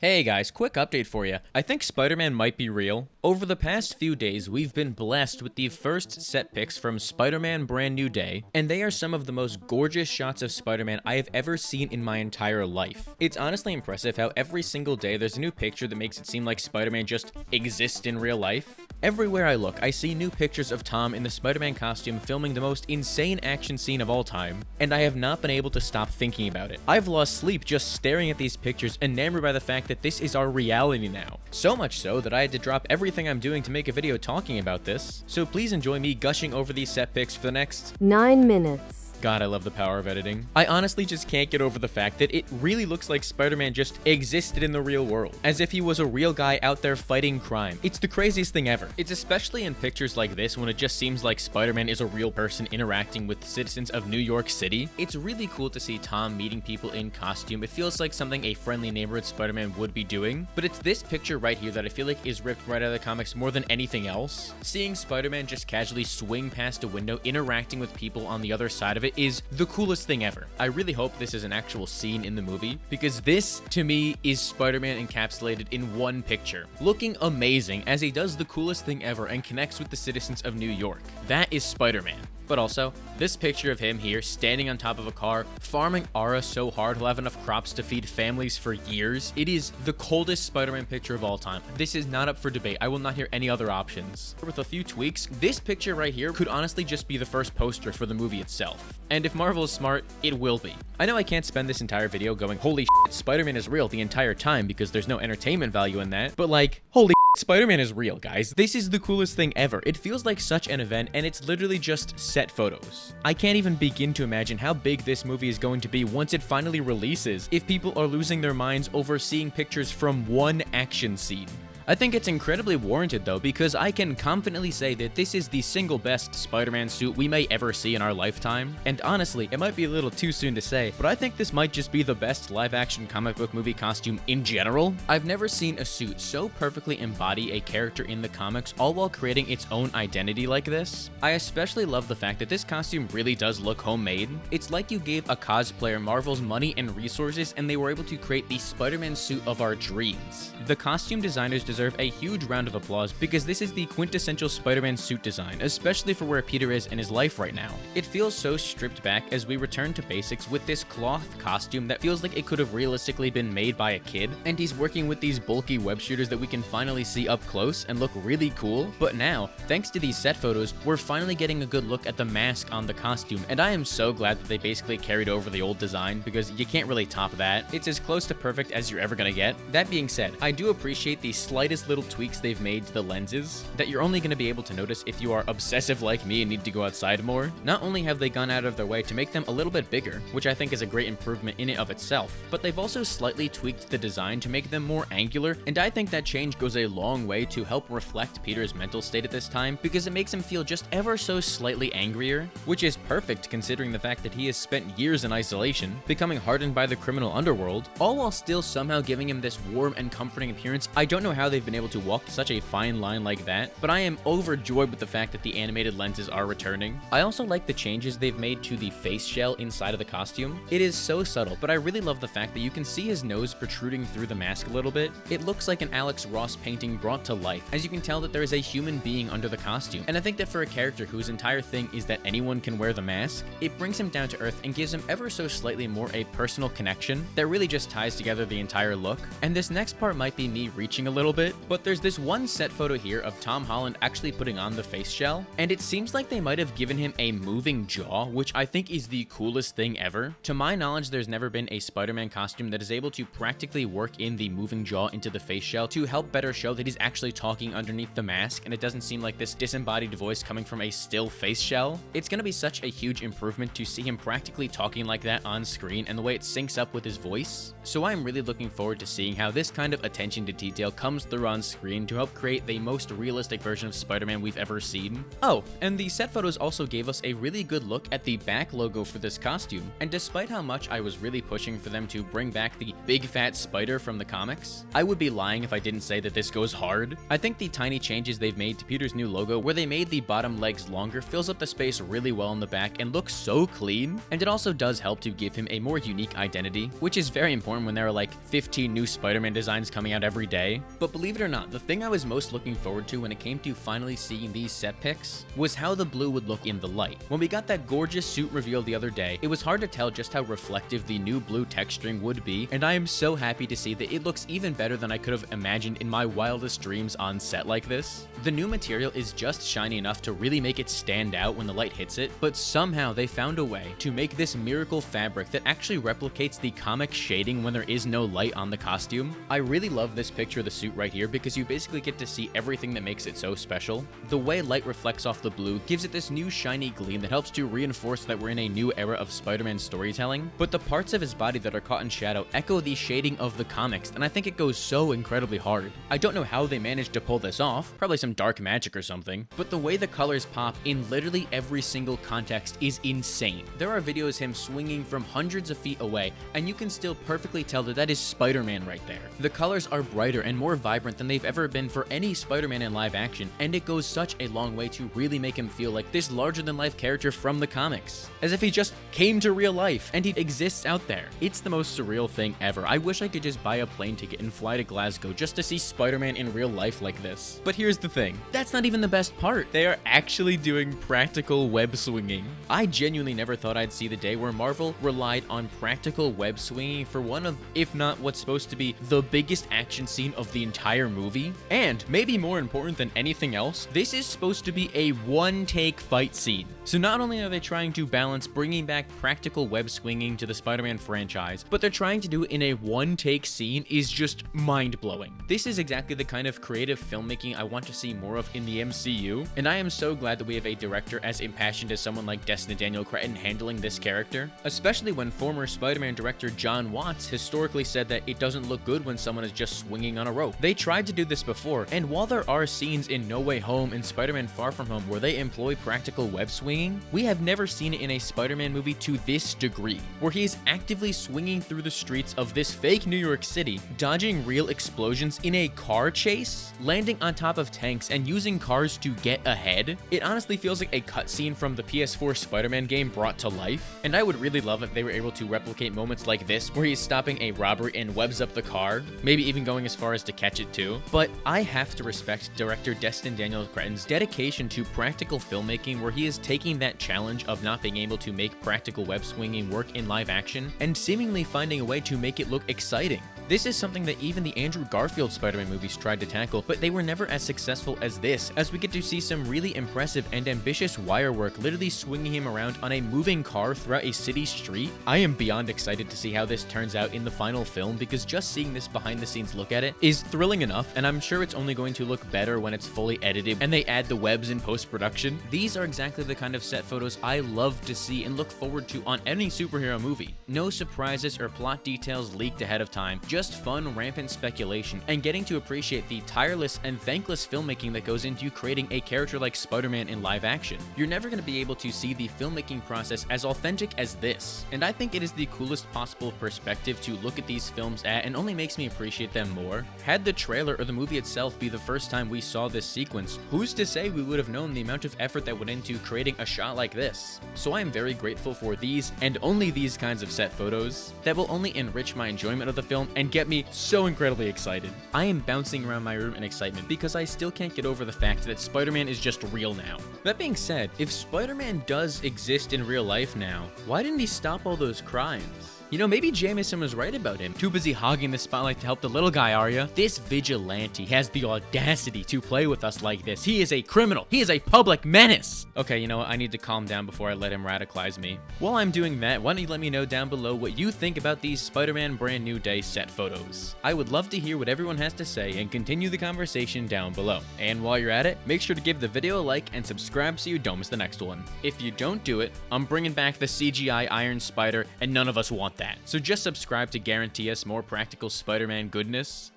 Hey guys, quick update for you. I think Spider-Man might be real. Over the past few days, we've been blessed with the first set pics from Spider-Man Brand New Day, and they are some of the most gorgeous shots of Spider-Man I have ever seen in my entire life. It's honestly impressive how every single day there's a new picture that makes it seem like Spider-Man just exists in real life. Everywhere I look, I see new pictures of Tom in the Spider-Man costume filming the most insane action scene of all time, and I have not been able to stop thinking about it. I've lost sleep just staring at these pictures, enamored by the fact that this is our reality now. So much so that I had to drop everything I'm doing to make a video talking about this. So please enjoy me gushing over these set pics for the next 9 minutes. God, I love the power of editing. I honestly just can't get over the fact that it really looks like Spider-Man just existed in the real world, as if he was a real guy out there fighting crime. It's the craziest thing ever. It's especially in pictures like this when it just seems like Spider-Man is a real person interacting with citizens of New York City. It's really cool to see Tom meeting people in costume. It feels like something a friendly neighborhood Spider-Man would be doing, but it's this picture right here that I feel like is ripped right out of the comics more than anything else. Seeing Spider-Man just casually swing past a window, interacting with people on the other side of it is the coolest thing ever. I really hope this is an actual scene in the movie, because this, to me, is Spider-Man encapsulated in one picture, looking amazing as he does the coolest thing ever and connects with the citizens of New York. That is Spider-Man. But also, this picture of him here standing on top of a car, farming Ara so hard he'll have enough crops to feed families for years. It is the coldest Spider-Man picture of all time. This is not up for debate. I will not hear any other options. With a few tweaks, this picture right here could honestly just be the first poster for the movie itself. And if Marvel is smart, it will be. I know I can't spend this entire video going, holy shit, Spider-Man is real the entire time because there's no entertainment value in that, but like, holy Spider-Man is real, guys. This is the coolest thing ever. It feels like such an event, and it's literally just set photos. I can't even begin to imagine how big this movie is going to be once it finally releases, if people are losing their minds over seeing pictures from one action scene. I think it's incredibly warranted though, because I can confidently say that this is the single best Spider-Man suit we may ever see in our lifetime. And honestly, it might be a little too soon to say, but I think this might just be the best live-action comic book movie costume in general. I've never seen a suit so perfectly embody a character in the comics, all while creating its own identity like this. I especially love the fact that this costume really does look homemade. It's like you gave a cosplayer Marvel's money and resources, and they were able to create the Spider-Man suit of our dreams. The costume designers deserve a huge round of applause, because this is the quintessential Spider-Man suit design, especially for where Peter is in his life right now. It feels so stripped back as we return to basics with this cloth costume that feels like it could have realistically been made by a kid, and he's working with these bulky web shooters that we can finally see up close and look really cool. But now, thanks to these set photos, we're finally getting a good look at the mask on the costume, and I am so glad that they basically carried over the old design, because you can't really top that. It's as close to perfect as you're ever gonna get. That being said, I do appreciate the slightest little tweaks they've made to the lenses that you're only going to be able to notice if you are obsessive like me and need to go outside more. Not only have they gone out of their way to make them a little bit bigger, which I think is a great improvement in and of itself, but they've also slightly tweaked the design to make them more angular, and I think that change goes a long way to help reflect Peter's mental state at this time, because it makes him feel just ever so slightly angrier, which is perfect considering the fact that he has spent years in isolation, becoming hardened by the criminal underworld, all while still somehow giving him this warm and comforting appearance. I don't know how they've been able to walk such a fine line like that, but I am overjoyed with the fact that the animated lenses are returning. I also like the changes they've made to the face shell inside of the costume. It is so subtle, but I really love the fact that you can see his nose protruding through the mask a little bit. It looks like an Alex Ross painting brought to life, as you can tell that there is a human being under the costume. And I think that for a character whose entire thing is that anyone can wear the mask, it brings him down to earth and gives him ever so slightly more a personal connection that really just ties together the entire look. And this next part might be me reaching a little bit, but there's this one set photo here of Tom Holland actually putting on the face shell, and it seems like they might have given him a moving jaw, which I think is the coolest thing ever. To my knowledge, there's never been a Spider-Man costume that is able to practically work in the moving jaw into the face shell to help better show that he's actually talking underneath the mask, and it doesn't seem like this disembodied voice coming from a still face shell. It's gonna be such a huge improvement to see him practically talking like that on screen, and the way it syncs up with his voice. So I'm really looking forward to seeing how this kind of attention to detail comes through on screen to help create the most realistic version of Spider-Man we've ever seen. Oh, and the set photos also gave us a really good look at the back logo for this costume, and despite how much I was really pushing for them to bring back the big fat spider from the comics, I would be lying if I didn't say that this goes hard. I think the tiny changes they've made to Peter's new logo, where they made the bottom legs longer, fills up the space really well in the back and looks so clean, and it also does help to give him a more unique identity, which is very important when there are like 15 new Spider-Man designs coming out every day. But believe it or not, the thing I was most looking forward to when it came to finally seeing these set pics was how the blue would look in the light. When we got that gorgeous suit reveal the other day, it was hard to tell just how reflective the new blue texturing would be, and I am so happy to see that it looks even better than I could have imagined in my wildest dreams on set like this. The new material is just shiny enough to really make it stand out when the light hits it, but somehow they found a way to make this miracle fabric that actually replicates the comic shading when there is no light on the costume. I really love this picture of the suit right here because you basically get to see everything that makes it so special. The way light reflects off the blue gives it this new shiny gleam that helps to reinforce that we're in a new era of Spider-Man storytelling, but the parts of his body that are caught in shadow echo the shading of the comics, and I think it goes so incredibly hard. I don't know how they managed to pull this off, probably some dark magic or something, but the way the colors pop in literally every single context is insane. There are videos him swinging from hundreds of feet away, and you can still perfectly tell that that is Spider-Man right there. The colors are brighter and more vibrant than they've ever been for any Spider-Man in live action, and it goes such a long way to really make him feel like this larger-than-life character from the comics, as if he just came to real life and he exists out there. It's the most surreal thing ever. I wish I could just buy a plane ticket and fly to Glasgow just to see Spider-Man in real life like this. But here's the thing, that's not even the best part. They are actually doing practical web swinging. I genuinely never thought I'd see the day where Marvel relied on practical web swinging for one of, if not what's supposed to be the biggest action scene of the entire movie. And maybe more important than anything else, this is supposed to be a one-take fight scene. So not only are they trying to balance bringing back practical web swinging to the Spider-Man franchise, but they're trying to do it in a one-take scene is just mind-blowing. This is exactly the kind of creative filmmaking I want to see more of in the MCU, and I am so glad that we have a director as impassioned as someone like Destin Daniel Cretton handling this character, especially when former Spider-Man director John Watts historically said that it doesn't look good when someone is just swinging on a rope. They tried to do this before, and while there are scenes in No Way Home and Spider-Man Far From Home where they employ practical web swinging, we have never seen it in a Spider-Man movie to this degree, where he is actively swinging through the streets of this fake New York City, dodging real explosions in a car chase, landing on top of tanks, and using cars to get ahead. It honestly feels like a cutscene from the PS4 Spider-Man game brought to life, and I would really love if they were able to replicate moments like this where he's stopping a robbery and webs up the car, maybe even going as far as to catch it too. But I have to respect director Destin Daniel Cretton's dedication to practical filmmaking, where he is taking that challenge of not being able to make practical web swinging work in live action and seemingly finding a way to make it look exciting. This is something that even the Andrew Garfield Spider-Man movies tried to tackle, but they were never as successful as this, as we get to see some really impressive and ambitious wire work literally swinging him around on a moving car throughout a city street. I am beyond excited to see how this turns out in the final film, because just seeing this behind the scenes look at it is thrilling enough, and I'm sure it's only going to look better when it's fully edited and they add the webs in post-production. These are exactly the kind of set photos I love to see and look forward to on any superhero movie. No surprises or plot details leaked ahead of time, just fun, rampant speculation, and getting to appreciate the tireless and thankless filmmaking that goes into creating a character like Spider-Man in live action. You're never going to be able to see the filmmaking process as authentic as this, and I think it is the coolest possible perspective to look at these films at, and only makes me appreciate them more. Had the trailer or the movie itself be the first time we saw this sequence, who's to say we would have known the amount of effort that went into creating a shot like this? So I am very grateful for these, and only these kinds of set photos, that will only enrich my enjoyment of the film and get me so incredibly excited. I am bouncing around my room in excitement because I still can't get over the fact that Spider-Man is just real now. That being said, if Spider-Man does exist in real life now, why didn't he stop all those crimes? You know, maybe Jameson was right about him. Too busy hogging the spotlight to help the little guy, are ya? This vigilante has the audacity to play with us like this. He is a criminal. He is a public menace. Okay, you know what? I need to calm down before I let him radicalize me. While I'm doing that, why don't you let me know down below what you think about these Spider-Man Brand New Day set photos. I would love to hear what everyone has to say and continue the conversation down below. And while you're at it, make sure to give the video a like and subscribe so you don't miss the next one. If you don't do it, I'm bringing back the CGI Iron Spider, and none of us want that. So just subscribe to guarantee us more practical Spider-Man goodness.